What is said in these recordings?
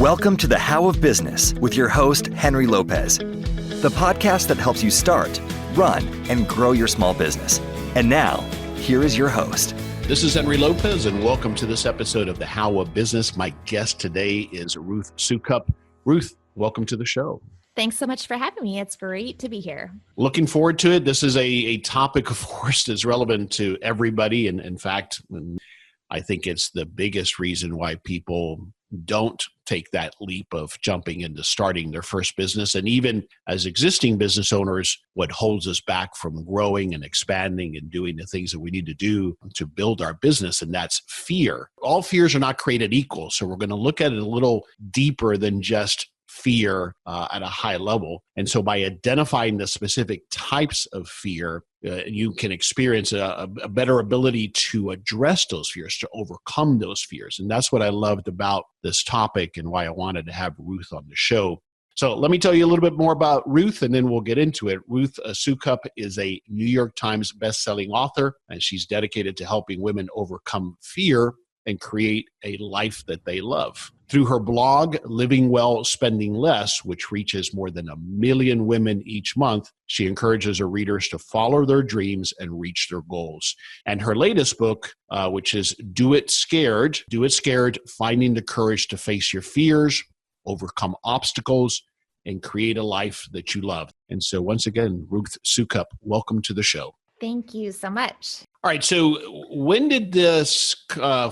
Welcome to the How of Business with your host, Henry Lopez, the podcast that helps you start, run, and grow your small business. And now, here is your host. This is Henry Lopez, and welcome to this episode of the How of Business. My guest today is Ruth Soukup. Ruth, welcome to the show. Thanks so much for having me. It's great to be here. Looking forward to it. This is a topic, of course, that's relevant to everybody. And in fact, I think it's the biggest reason why people don't take that leap of jumping into starting their first business. And even as existing business owners, what holds us back from growing and expanding and doing the things that we need to do to build our business, and that's fear. All fears are not created equal. So we're going to look at it a little deeper than just fear at a high level. And so by identifying the specific types of fear, you can experience a better ability to address those fears, to overcome those fears. And that's what I loved about this topic and why I wanted to have Ruth on the show. So let me tell you a little bit more about Ruth, and then we'll get into it. Ruth Soukup is a New York Times bestselling author, and she's dedicated to helping women overcome fear and create a life that they love. Through her blog, Living Well, Spending Less, which reaches more than 1 million women each month, she encourages her readers to follow their dreams and reach their goals. And her latest book, which is Do It Scared, Finding the Courage to Face Your Fears, Overcome Obstacles, and Create a Life that You Love. And so once again, Ruth Soukup, welcome to the show. Thank you so much. All right. So when did this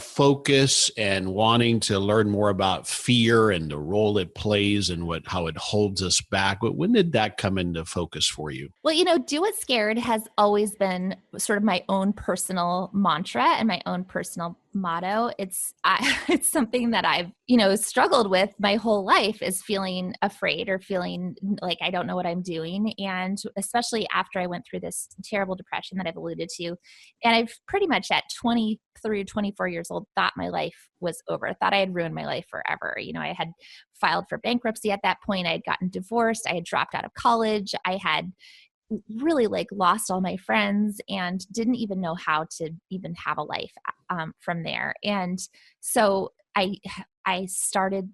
focus and wanting to learn more about fear and the role it plays and how it holds us back, when did that come into focus for you? Well, Do It Scared has always been sort of my own personal mantra and my own personal motto. It's something that I've, struggled with my whole life, is feeling afraid or feeling like I don't know what I'm doing. And especially after I went through this terrible depression that I've alluded to. And I've pretty much at 23 or 24 years old thought my life was over, thought I had ruined my life forever. I had filed for bankruptcy at that point. I had gotten divorced. I had dropped out of college. I had really lost all my friends and didn't even know how to even have a life from there. And so I started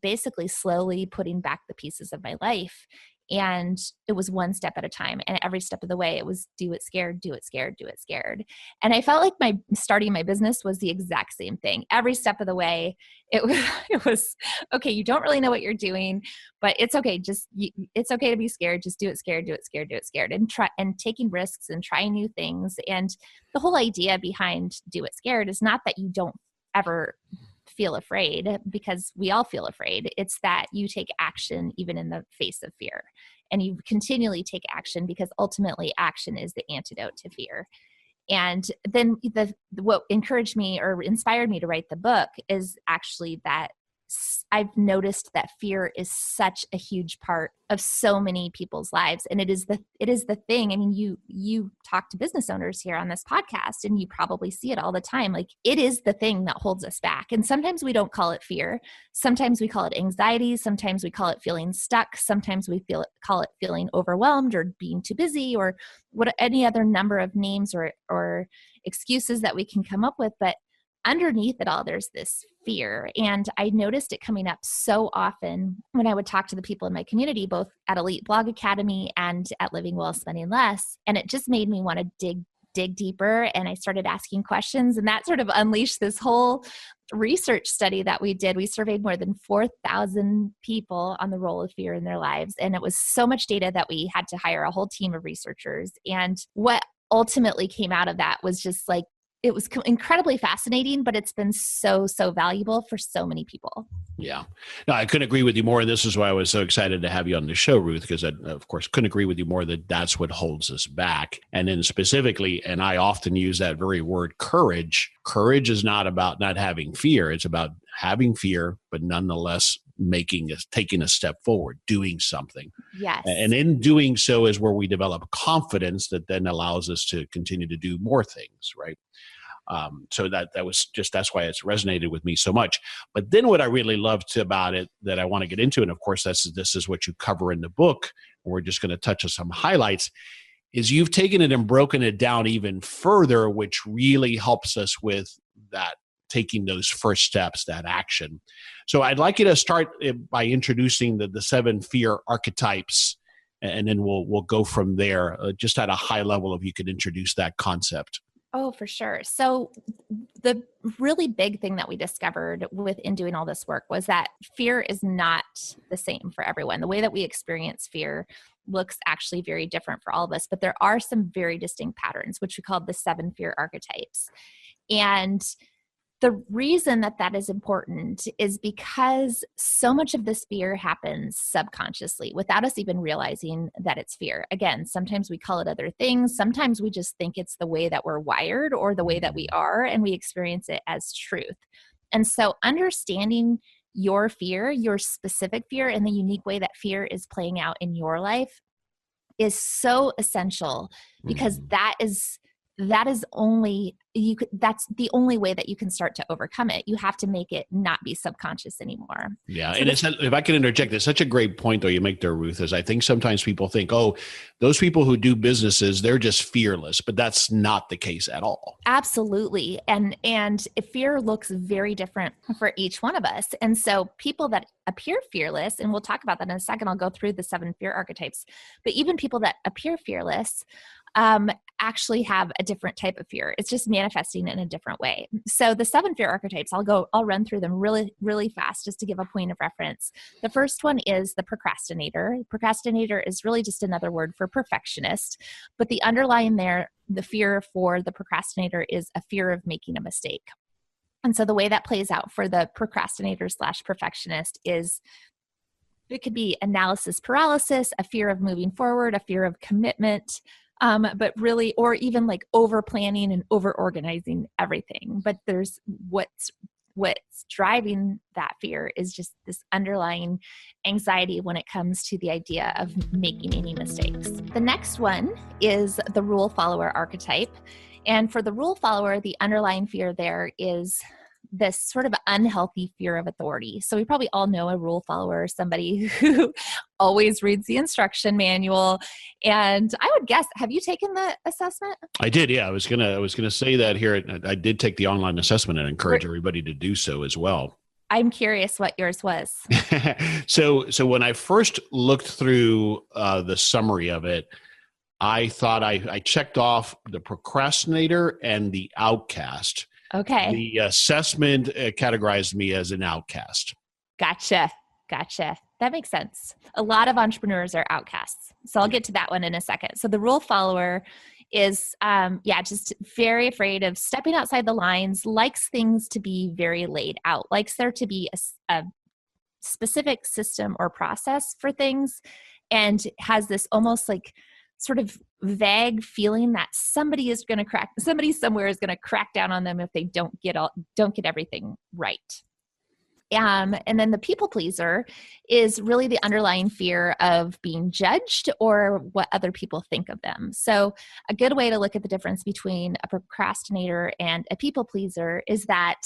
basically slowly putting back the pieces of my life. And it was one step at a time. And every step of the way, it was do it scared, do it scared, do it scared. And I felt like starting my business was the exact same thing. Every step of the way, it was okay, you don't really know what you're doing, but it's okay. It's okay to be scared. Just do it scared, do it scared, do it scared. And taking risks and trying new things. And the whole idea behind do it scared is not that you don't ever feel afraid, because we all feel afraid. It's that you take action even in the face of fear, and you continually take action, because ultimately action is the antidote to fear. And then what encouraged me or inspired me to write the book is actually that I've noticed that fear is such a huge part of so many people's lives. And it is the thing. I mean, you talk to business owners here on this podcast, and you probably see it all the time. It is the thing that holds us back. And sometimes we don't call it fear. Sometimes we call it anxiety. Sometimes we call it feeling stuck. Sometimes we call it feeling overwhelmed or being too busy, or any other number of names or excuses that we can come up with. But underneath it all, there's this fear. And I noticed it coming up so often when I would talk to the people in my community, both at Elite Blog Academy and at Living Well, Spending Less. And it just made me want to dig deeper. And I started asking questions, and that sort of unleashed this whole research study that we did. We surveyed more than 4,000 people on the role of fear in their lives. And it was so much data that we had to hire a whole team of researchers. And what ultimately came out of that was just it was incredibly fascinating, but it's been so valuable for so many people. Yeah. No, I couldn't agree with you more. And this is why I was so excited to have you on the show, Ruth, because I, of course, couldn't agree with you more that that's what holds us back. And then specifically, and I often use that very word, courage. Courage is not about not having fear. It's about having fear, but nonetheless taking a step forward, doing something. Yes. And in doing so is where we develop confidence that then allows us to continue to do more things, right? So that's why it's resonated with me so much. But then what I really loved about it that I want to get into, and of course this is what you cover in the book, and we're just going to touch on some highlights, is you've taken it and broken it down even further, which really helps us with that taking those first steps, that action. So I'd like you to start by introducing the 7 fear archetypes, and then we'll go from there, just at a high level, if you could introduce that concept. Oh, for sure. So the really big thing that we discovered in doing all this work was that fear is not the same for everyone. The way that we experience fear looks actually very different for all of us, but there are some very distinct patterns, which we call the 7 fear archetypes. And the reason that that is important is because so much of this fear happens subconsciously without us even realizing that it's fear. Again, sometimes we call it other things. Sometimes we just think it's the way that we're wired or the way that we are, and we experience it as truth. And so understanding your fear, your specific fear, and the unique way that fear is playing out in your life is so essential, because that's the only way that you can start to overcome it. You have to make it not be subconscious anymore. Yeah. So if I can interject, it's such a great point though you make there, Ruth, is I think sometimes people think, oh, those people who do businesses, they're just fearless, but that's not the case at all. Absolutely. And fear looks very different for each one of us. And so people that appear fearless, and we'll talk about that in a second, I'll go through the 7 fear archetypes, but even people that appear fearless actually have a different type of fear. It's just manifesting in a different way. So the 7 fear archetypes, I'll run through them really, really fast just to give a point of reference. The first one is the procrastinator. Procrastinator is really just another word for perfectionist, but the underlying there, the fear for the procrastinator is a fear of making a mistake. And so the way that plays out for the procrastinator / perfectionist is it could be analysis paralysis, a fear of moving forward, a fear of commitment, but really, or even like over planning and over organizing everything. But there's what's driving that fear is just this underlying anxiety when it comes to the idea of making any mistakes. The next one is the rule follower archetype. And for the rule follower, the underlying fear there is this sort of unhealthy fear of authority. So we probably all know a rule follower, somebody who always reads the instruction manual. And I would guess, have you taken the assessment? I did. Yeah. I was gonna say that here. I did take the online assessment and encourage everybody to do so as well. I'm curious what yours was. So when I first looked through the summary of it, I thought I checked off the procrastinator and the outcast. Okay. The assessment categorized me as an outcast. Gotcha. That makes sense. A lot of entrepreneurs are outcasts. So I'll get to that one in a second. So the rule follower is, just very afraid of stepping outside the lines, likes things to be very laid out, likes there to be a specific system or process for things, and has this almost like sort of vague feeling that somebody somewhere is going to crack down on them if they don't get everything right. And then the people pleaser is really the underlying fear of being judged or what other people think of them. So a good way to look at the difference between a procrastinator and a people pleaser is that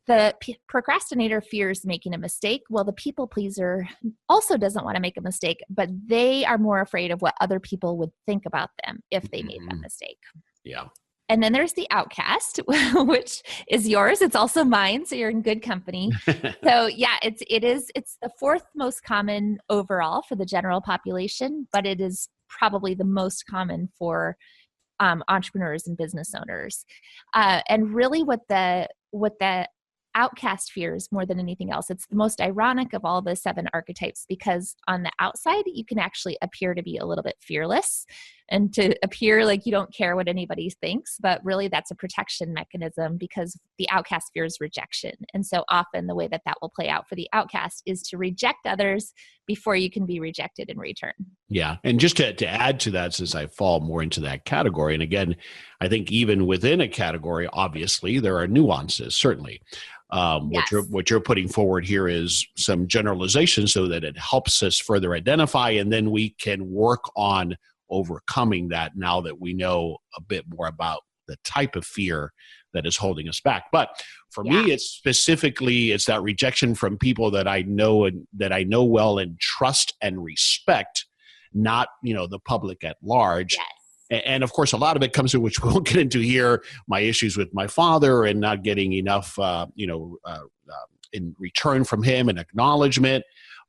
the procrastinator fears making a mistake, while the people pleaser also doesn't want to make a mistake, but they are more afraid of what other people would think about them if they made that mistake. Yeah. And then there's the outcast, which is yours. It's also mine, so you're in good company. So yeah, it's the 4th most common overall for the general population, but it is probably the most common for entrepreneurs and business owners. And really, what the outcast fears more than anything else. It's the most ironic of all the 7 archetypes, because on the outside, you can actually appear to be a little bit fearless and to appear like you don't care what anybody thinks, but really that's a protection mechanism, because the outcast fears rejection. And so often the way that will play out for the outcast is to reject others before you can be rejected in return. Yeah. And just to add to that, since I fall more into that category, and again, I think even within a category, obviously there are nuances, certainly. Yes. What you're putting forward here is some generalization so that it helps us further identify, and then we can work on overcoming that now that we know a bit more about the type of fear that is holding us back. But for me, it's that rejection from people that I know well and trust and respect, not, the public at large. Yes. And of course, a lot of it comes to, which we won't get into here, my issues with my father and not getting enough, in return from him and acknowledgement.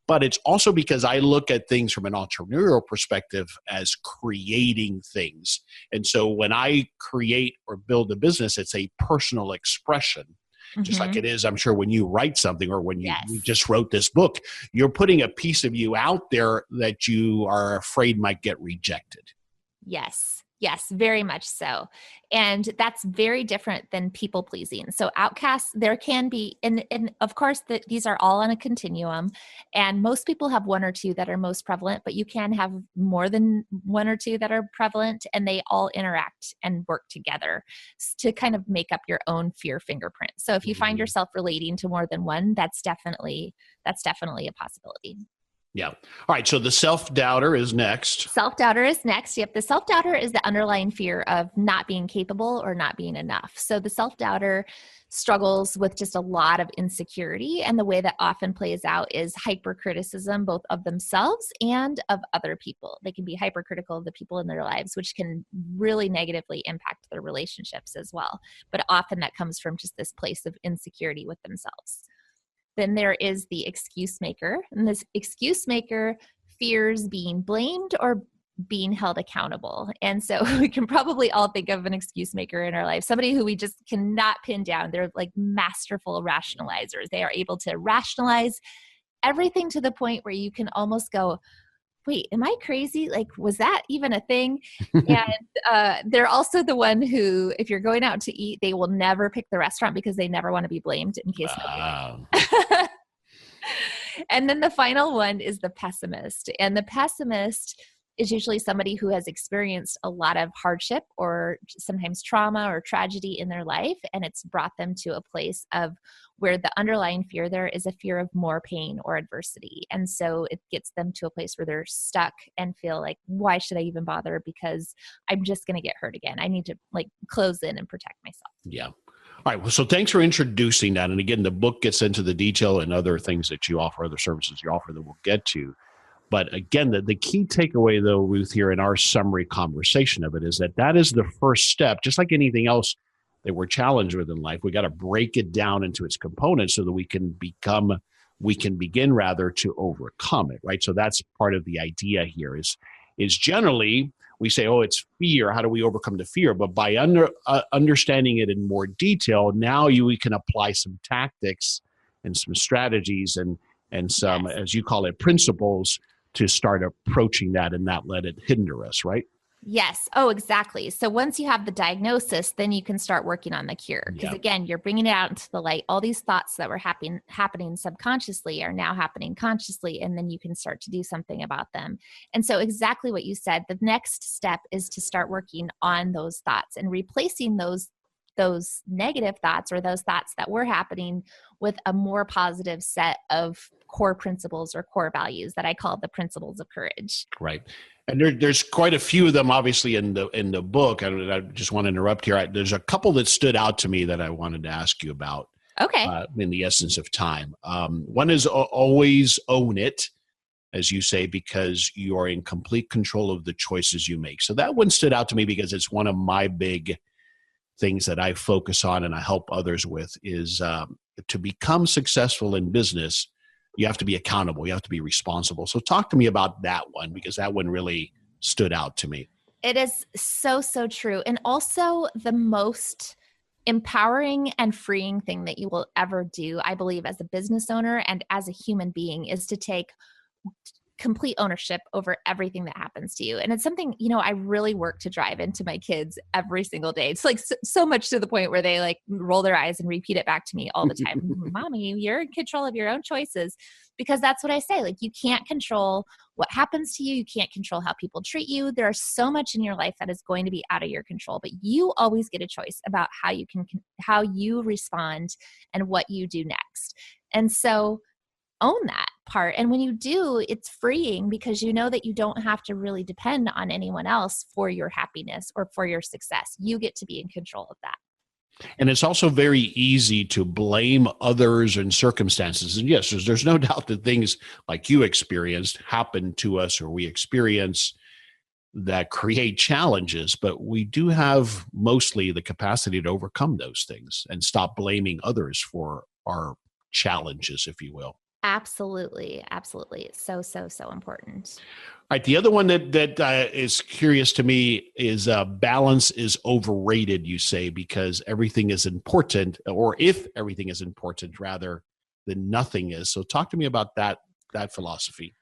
But it's also because I look at things from an entrepreneurial perspective as creating things. And so when I create or build a business, it's a personal expression. Just like it is, I'm sure, when you write something or when you just wrote this book, you're putting a piece of you out there that you are afraid might get rejected. Yes, very much so. And that's very different than people pleasing. So outcasts, there can be, and of course these are all on a continuum, and most people have one or two that are most prevalent, but you can have more than one or two that are prevalent, and they all interact and work together to kind of make up your own fear fingerprint. So if you find yourself relating to more than one, that's definitely a possibility. Yeah. All right. So the self-doubter is next. Self-doubter is next. Yep. The self-doubter is the underlying fear of not being capable or not being enough. So the self-doubter struggles with just a lot of insecurity. And the way that often plays out is hypercriticism, both of themselves and of other people. They can be hypercritical of the people in their lives, which can really negatively impact their relationships as well. But often that comes from just this place of insecurity with themselves. Then there is the excuse maker, and this excuse maker fears being blamed or being held accountable. And so we can probably all think of an excuse maker in our life, somebody who we just cannot pin down. They're like masterful rationalizers. They are able to rationalize everything to the point where you can almost go, wait, am I crazy? Like, was that even a thing? And they're also the one who, if you're going out to eat, they will never pick the restaurant because they never want to be blamed in case. And then the final one is the pessimist. And the pessimist is usually somebody who has experienced a lot of hardship or sometimes trauma or tragedy in their life. And it's brought them to a place of where the underlying fear there is a fear of more pain or adversity. And so it gets them to a place where they're stuck and feel like, why should I even bother? Because I'm just going to get hurt again. I need to like close in and protect myself. Yeah. All right. Well, so thanks for introducing that. And again, the book gets into the detail and other things that you offer, other services you offer that we'll get to. But again, the key takeaway, though, Ruth, here in our summary conversation of it is that is the first step. Just like anything else that we're challenged with in life, we got to break it down into its components so that we can begin to overcome it, right? So that's part of the idea here is generally we say, oh, it's fear. How do we overcome the fear? But by understanding it in more detail, now we can apply some tactics and some strategies and some, as you call it, principles to start approaching that and not let it hinder us, right? Yes. Oh, exactly. So once you have the diagnosis, then you can start working on the cure. Because again, you're bringing it out into the light. All these thoughts that were happening subconsciously are now happening consciously, and then you can start to do something about them. And so exactly what you said, the next step is to start working on those thoughts and replacing those negative thoughts or those thoughts that were happening with a more positive set of core principles or core values that I call the principles of courage. Right. And there's quite a few of them, obviously, in the book. I just want to interrupt here. There's a couple that stood out to me that I wanted to ask you about. Okay. In the essence of time. One is always own it, as you say, because you are in complete control of the choices you make. So that one stood out to me because it's one of my big things that I focus on and I help others with is to become successful in business, you have to be accountable. You have to be responsible. So talk to me about that one, because that one really stood out to me. It is so, so true. And also the most empowering and freeing thing that you will ever do, I believe, as a business owner and as a human being, is to take complete ownership over everything that happens to you. And it's something, I really work to drive into my kids every single day. It's like so much to the point where they like roll their eyes and repeat it back to me all the time. Mommy, you're in control of your own choices, because that's what I say. Like, you can't control what happens to you. You can't control how people treat you. There's so much in your life that is going to be out of your control, but you always get a choice about how you respond and what you do next. And so own that part. And when you do, it's freeing because you know that you don't have to really depend on anyone else for your happiness or for your success. You get to be in control of that. And it's also very easy to blame others and circumstances. And yes, there's no doubt that things like you experienced happen to us or we experience. that create challenges, but we do have mostly the capacity to overcome those things and stop blaming others for our challenges, if you will. Absolutely. Absolutely. It's so, so, so important. All right. The other one that is curious to me is balance is overrated, you say, because everything is important, or if everything is important, rather, then nothing is. So talk to me about that philosophy.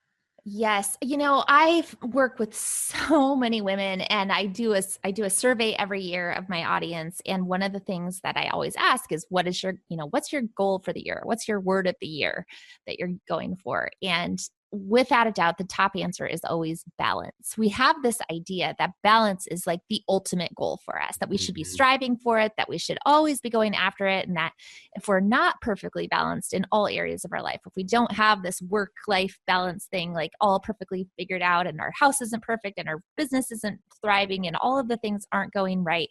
Yes. I've worked with so many women, and I do a survey every year of my audience. And one of the things that I always ask is, what's your goal for the year? What's your word of the year that you're going for? And without a doubt, the top answer is always balance. We have this idea that balance is like the ultimate goal for us, that we should be striving for it, that we should always be going after it. And that if we're not perfectly balanced in all areas of our life, if we don't have this work-life balance thing, like all perfectly figured out, and our house isn't perfect and our business isn't thriving and all of the things aren't going right,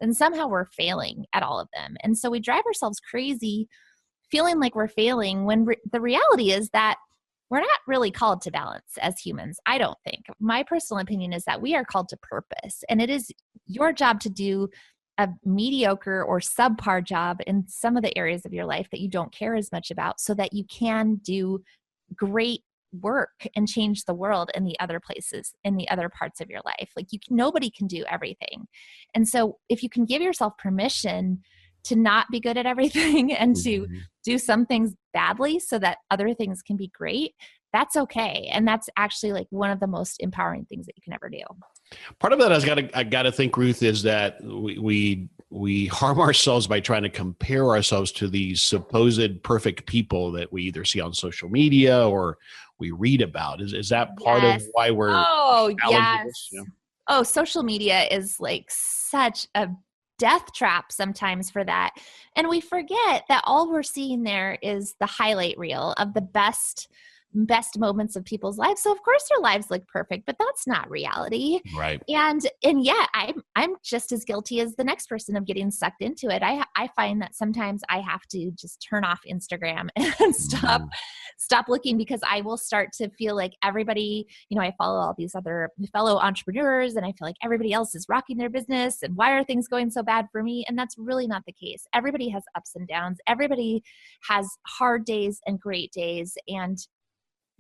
then somehow we're failing at all of them. And so we drive ourselves crazy feeling like we're failing when the reality is that we're not really called to balance as humans, I don't think. My personal opinion is that we are called to purpose, and it is your job to do a mediocre or subpar job in some of the areas of your life that you don't care as much about, so that you can do great work and change the world in the other places, in the other parts of your life. Like nobody can do everything. And so if you can give yourself permission to not be good at everything and to do some things badly so that other things can be great, that's okay. And that's actually like one of the most empowering things that you can ever do. Part of that I got to think, Ruth, is that we harm ourselves by trying to compare ourselves to these supposed perfect people that we either see on social media or we read about. Is that part of why we're challenging this? Yeah. Oh, social media is like such a death trap sometimes for that. And we forget that all we're seeing there is the highlight reel of the best moments of people's lives. So of course their lives look perfect, but that's not reality. Right. And yet I'm just as guilty as the next person of getting sucked into it. I find that sometimes I have to just turn off Instagram and stop looking, because I will start to feel like everybody, I follow all these other fellow entrepreneurs, and I feel like everybody else is rocking their business, and why are things going so bad for me? And that's really not the case. Everybody has ups and downs. Everybody has hard days and great days, and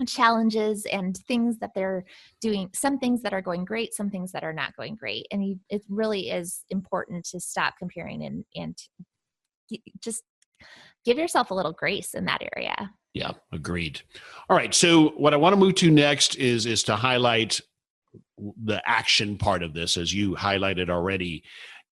challenges and things that they're doing, some things that are going great, some things that are not going great. And it really is important to stop comparing and just give yourself a little grace in that area. Yeah, agreed. All right. So what I want to move to next is to highlight the action part of this, as you highlighted already.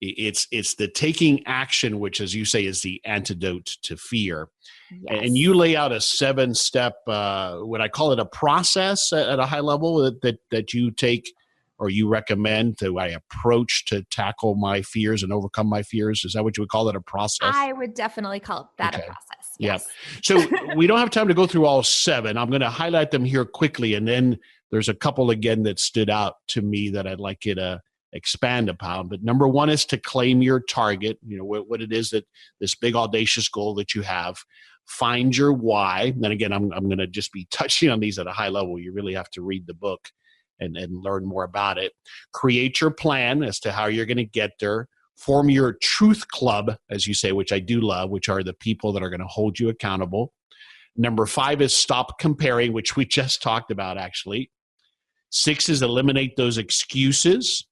It's the taking action, which, as you say, is the antidote to fear. Yes. And you lay out a 7-step, would I call it a process at a high level that you take or you recommend to I approach to tackle my fears and overcome my fears? Is that what you would call it, a process? I would definitely call that a process. Yes. Yeah. So we don't have time to go through all 7. I'm going to highlight them here quickly. And then there's a couple again that stood out to me that I'd like you to expand upon. But number 1 is to claim your target, what it is, that this big audacious goal that you have. Find your why. And again, I'm going to just be touching on these at a high level. You really have to read the book and learn more about it. Create your plan as to how you're going to get there. Form your truth club, as you say, which I do love, which are the people that are going to hold you accountable. Number 5 is stop comparing, which we just talked about, actually. 6 is eliminate those excuses.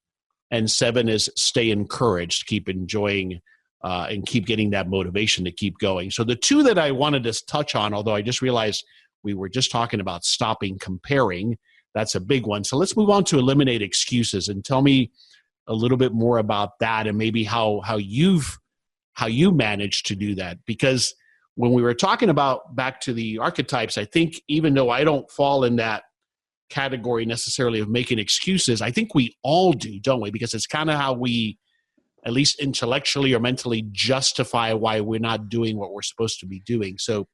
And 7 is stay encouraged, keep enjoying and keep getting that motivation to keep going. So the 2 that I wanted to touch on, although I just realized we were just talking about stopping comparing, that's a big one. So let's move on to eliminate excuses, and tell me a little bit more about that, and maybe how you managed to do that. Because when we were talking about back to the archetypes, I think even though I don't fall in that category necessarily of making excuses, I think we all do, don't we? Because it's kind of how we, at least intellectually or mentally, justify why we're not doing what we're supposed to be doing. So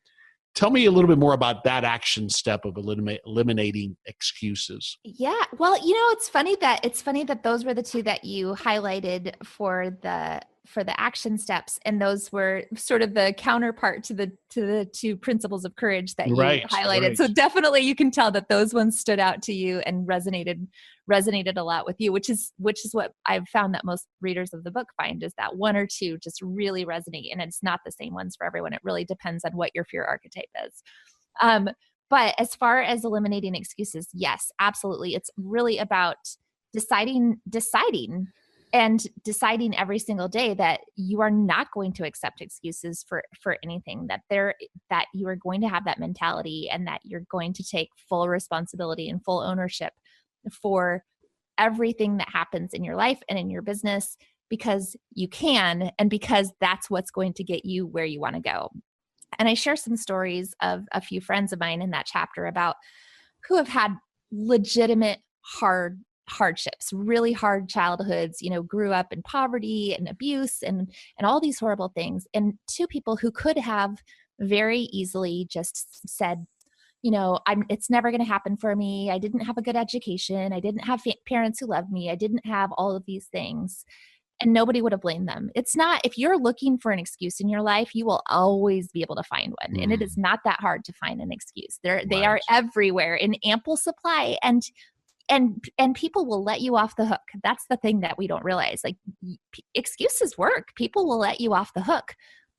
tell me a little bit more about that action step of eliminating excuses. Yeah. Well, it's funny that those were the 2 that you highlighted for the the action steps, and those were sort of the counterpart to the two principles of courage that you highlighted. Right. So definitely you can tell that those ones stood out to you and resonated a lot with you, which is what I've found that most readers of the book find, is that one or two just really resonate, and it's not the same ones for everyone. It really depends on what your fear archetype is. But as far as eliminating excuses, yes, absolutely. It's really about deciding every single day that you are not going to accept excuses for anything, that you are going to have that mentality, and that you're going to take full responsibility and full ownership for everything that happens in your life and in your business, because you can, and because that's what's going to get you where you want to go. And I share some stories of a few friends of mine in that chapter about who have had legitimate hardships, really hard childhoods, grew up in poverty and abuse and all these horrible things. And two people who could have very easily just said, it's never going to happen for me. I didn't have a good education. I didn't have parents who loved me. I didn't have all of these things. And nobody would have blamed them. It's not, if you're looking for an excuse in your life, you will always be able to find one. And it is not that hard to find an excuse. They are everywhere in ample supply, and people will let you off the hook. That's the thing that we don't realize. Like, excuses work. People will let you off the hook.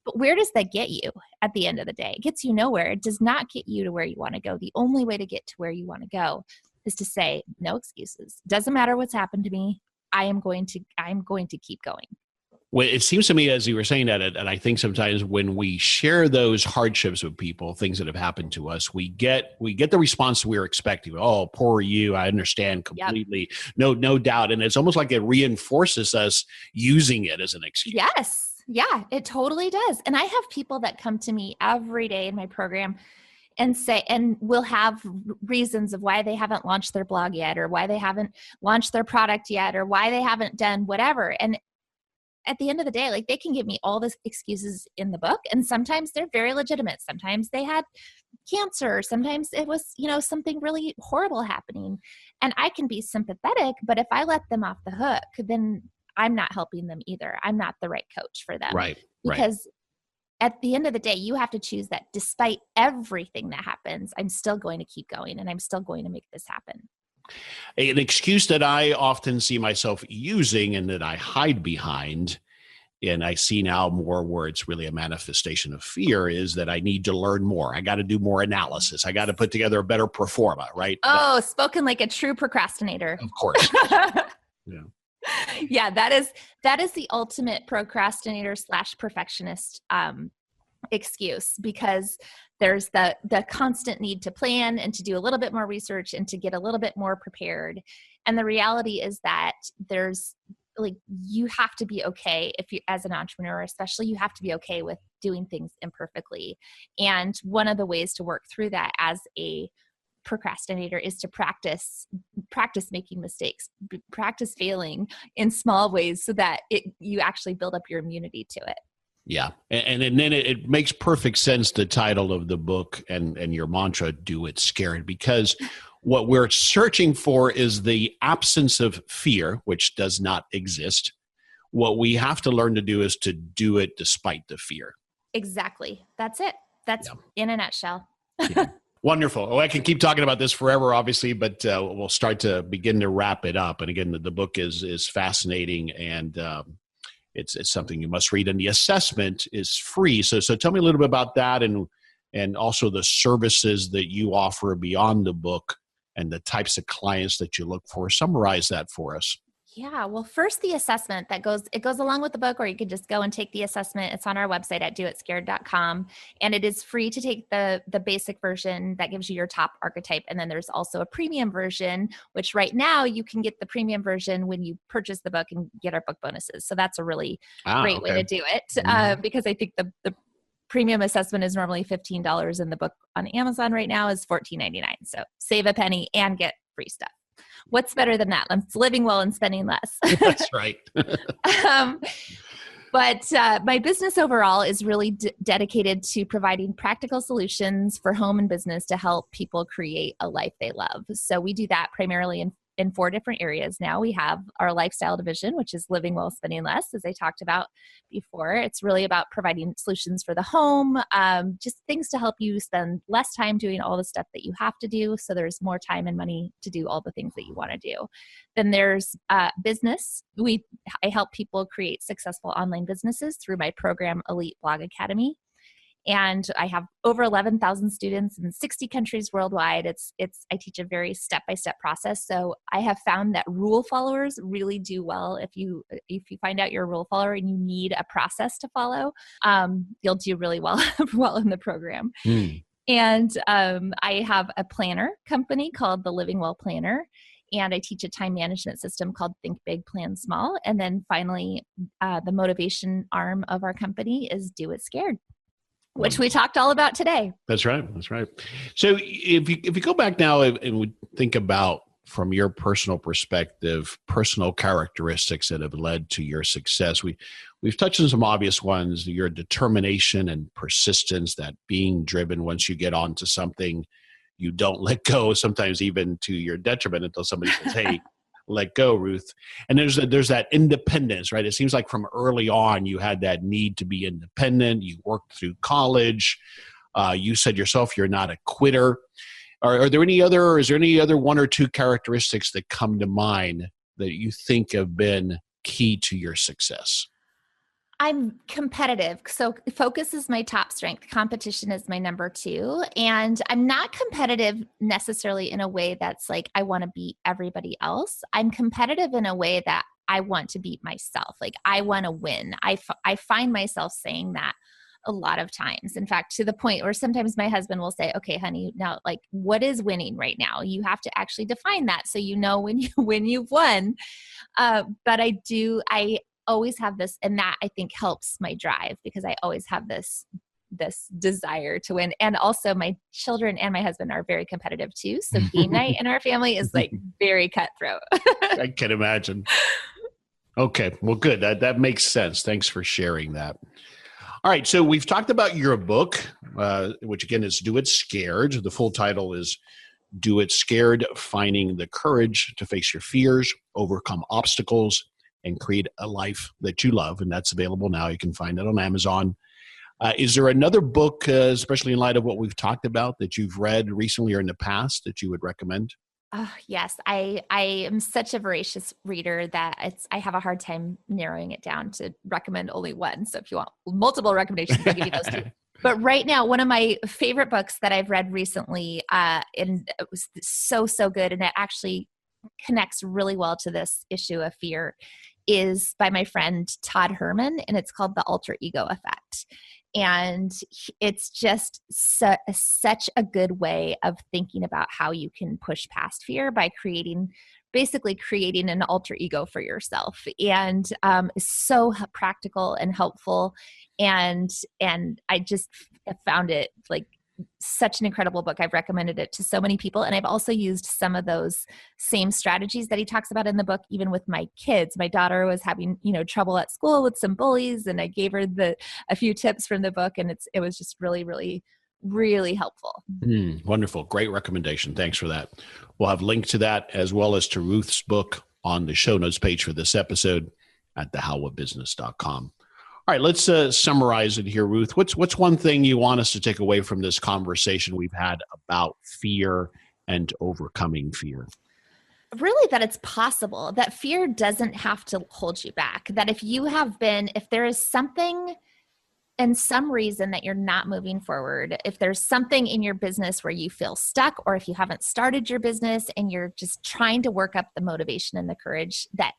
But where does that get you at the end of the day? It gets you nowhere. It does not get you to where you want to go. The only way to get to where you want to go is to say, no excuses. Doesn't matter what's happened to me. I'm going to keep going. Well, it seems to me, as you were saying that, and I think sometimes when we share those hardships with people, things that have happened to us, we get the response we're expecting. Oh, poor you. I understand completely. Yep. No doubt. And it's almost like it reinforces us using it as an excuse. Yes. Yeah, it totally does. And I have people that come to me every day in my program and will have reasons of why they haven't launched their blog yet, or why they haven't launched their product yet, or why they haven't done whatever. And at the end of the day, like, they can give me all the excuses in the book. And sometimes they're very legitimate. Sometimes they had cancer. Sometimes it was, something really horrible happening. And I can be sympathetic, but if I let them off the hook, then I'm not helping them either. I'm not the right coach for them. Right. Because at the end of the day, you have to choose that despite everything that happens, I'm still going to keep going, and I'm still going to make this happen. An excuse that I often see myself using and that I hide behind, and I see now more where it's really a manifestation of fear, is that I need to learn more. I got to do more analysis. I got to put together a better pro forma, right? Oh, spoken like a true procrastinator. Of course. Yeah. Yeah, that is the ultimate procrastinator / perfectionist excuse, because there's the constant need to plan and to do a little bit more research and to get a little bit more prepared. And the reality is that you have to be okay, if you, as an entrepreneur especially, you have to be okay with doing things imperfectly. And one of the ways to work through that as a procrastinator is to practice making mistakes, practice failing in small ways, so that you actually build up your immunity to it. Yeah. And then it makes perfect sense, the title of the book and your mantra, do it scared, because what we're searching for is the absence of fear, which does not exist. What we have to learn to do is to do it despite the fear. Exactly. That's it. That's in a nutshell. Yeah. Wonderful. Oh, I can keep talking about this forever, obviously, but we'll start to begin to wrap it up. And again, the book is fascinating, and it's something you must read. And the assessment is free. So tell me a little bit about that, and also the services that you offer beyond the book and the types of clients that you look for. Summarize that for us. Yeah. Well, first, the assessment it goes along with the book, or you could just go and take the assessment. It's on our website at doitscared.com. And it is free to take the basic version that gives you your top archetype. And then there's also a premium version, which right now you can get the premium version when you purchase the book and get our book bonuses. So that's a really great way to do it. Because I think the premium assessment is normally $15, and the book on Amazon right now is $14.99. So save a penny and get free stuff. What's better than that? It's living well and spending less. That's right. But my business overall is really dedicated to providing practical solutions for home and business to help people create a life they love. So we do that primarily in 4 different areas now. We have our lifestyle division, which is living well, spending less, as I talked about before. It's really about providing solutions for the home, just things to help you spend less time doing all the stuff that you have to do, so there's more time and money to do all the things that you want to do. Then there's business. I help people create successful online businesses through my program, Elite Blog Academy. And I have over 11,000 students in 60 countries worldwide. I teach a very step-by-step process. So I have found that rule followers really do well. If you find out you're a rule follower and you need a process to follow, you'll do really well in the program. And I have a planner company called the Living Well Planner. And I teach a time management system called Think Big, Plan Small. And then finally, the motivation arm of our company is Do It Scared, which we talked all about today. That's right. So if you go back now and we think about, from your personal perspective, personal characteristics that have led to your success, we've touched on some obvious ones: your determination and persistence, that being driven. Once you get onto something, you don't let go, sometimes even to your detriment, until somebody says, hey, let go, Ruth. And there's that independence, right? It seems like from early on, you had that need to be independent. You worked through college. You said yourself, you're not a quitter. Is there any other 1 or 2 characteristics that come to mind that you think have been key to your success? I'm competitive. So focus is my top strength. Competition is my number 2. And I'm not competitive necessarily in a way that's like, I want to beat everybody else. I'm competitive in a way that I want to beat myself. Like, I want to win. I find myself saying that a lot of times. In fact, to the point where sometimes my husband will say, okay, honey, now, like, what is winning right now? You have to actually define that so you know when you've won. But I always have this, and that I think helps my drive, because I always have this desire to win. And also my children and my husband are very competitive too. So game night in our family is like very cutthroat. I can imagine. Okay. Well, good. That makes sense. Thanks for sharing that. All right. So we've talked about your book, which again is Do It Scared. The full title is Do It Scared: Finding the Courage to Face Your Fears, Overcome Obstacles, and Create a Life That You Love. And that's available now. You can find it on Amazon. Is there another book, especially in light of what we've talked about, that you've read recently or in the past that you would recommend? Yes, I am such a voracious reader that I have a hard time narrowing it down to recommend only one. So if you want multiple recommendations, I'll give you those 2. But right now, one of my favorite books that I've read recently, and it was so good, and it actually connects really well to this issue of fear, is by my friend Todd Herman, and it's called The Alter Ego Effect. And it's just such a good way of thinking about how you can push past fear by basically creating an alter ego for yourself. And it's so practical and helpful. And I just found it like such an incredible book. I've recommended it to so many people. And I've also used some of those same strategies that he talks about in the book, even with my kids. My daughter was having, trouble at school with some bullies, and I gave her a few tips from the book, and it was just really, really, really helpful. Wonderful. Great recommendation. Thanks for that. We'll have links to that as well as to Ruth's book on the show notes page for this episode at thehowofbusiness.com. All right, let's summarize it here, Ruth. What's one thing you want us to take away from this conversation we've had about fear and overcoming fear? Really, that it's possible, that fear doesn't have to hold you back, that if there is something and some reason that you're not moving forward, if there's something in your business where you feel stuck, or if you haven't started your business and you're just trying to work up the motivation and the courage, that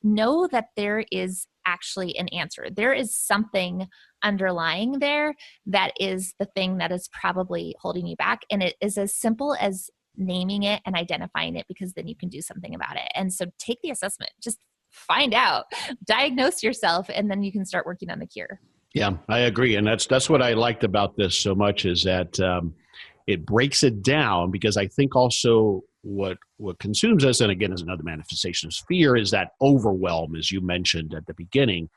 know that there is actually an answer. There is something underlying there that is the thing that is probably holding you back. And it is as simple as naming it and identifying it, because then you can do something about it. And so take the assessment, just find out, diagnose yourself, and then you can start working on the cure. Yeah, I agree. And that's what I liked about this so much, is that it breaks it down, because I think also what consumes us, and again, is another manifestation of fear, is that overwhelm, as you mentioned at the beginning.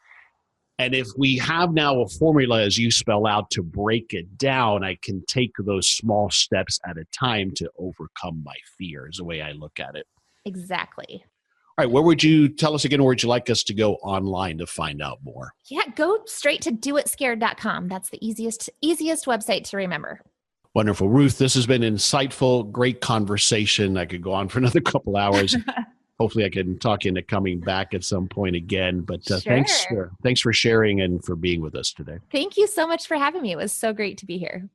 And if we have now a formula, as you spell out, to break it down, I can take those small steps at a time to overcome my fear, is the way I look at it. Exactly. All right. Where would you tell us again? Where would you like us to go online to find out more? Yeah, go straight to doitscared.com. That's the easiest website to remember. Wonderful. Ruth, this has been insightful, great conversation. I could go on for another couple hours. Hopefully I can talk you into coming back at some point again. But Sure. thanks for sharing and for being with us today. Thank you so much for having me. It was so great to be here.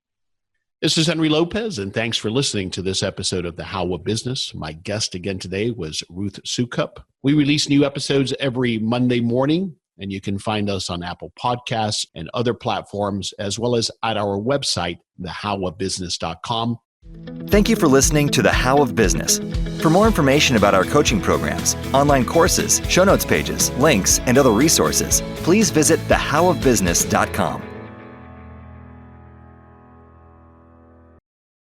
This is Henry Lopez, and thanks for listening to this episode of The How of Business. My guest again today was Ruth Soukup. We release new episodes every Monday morning, and you can find us on Apple Podcasts and other platforms, as well as at our website, thehowofbusiness.com. Thank you for listening to The How of Business. For more information about our coaching programs, online courses, show notes pages, links, and other resources, please visit thehowofbusiness.com.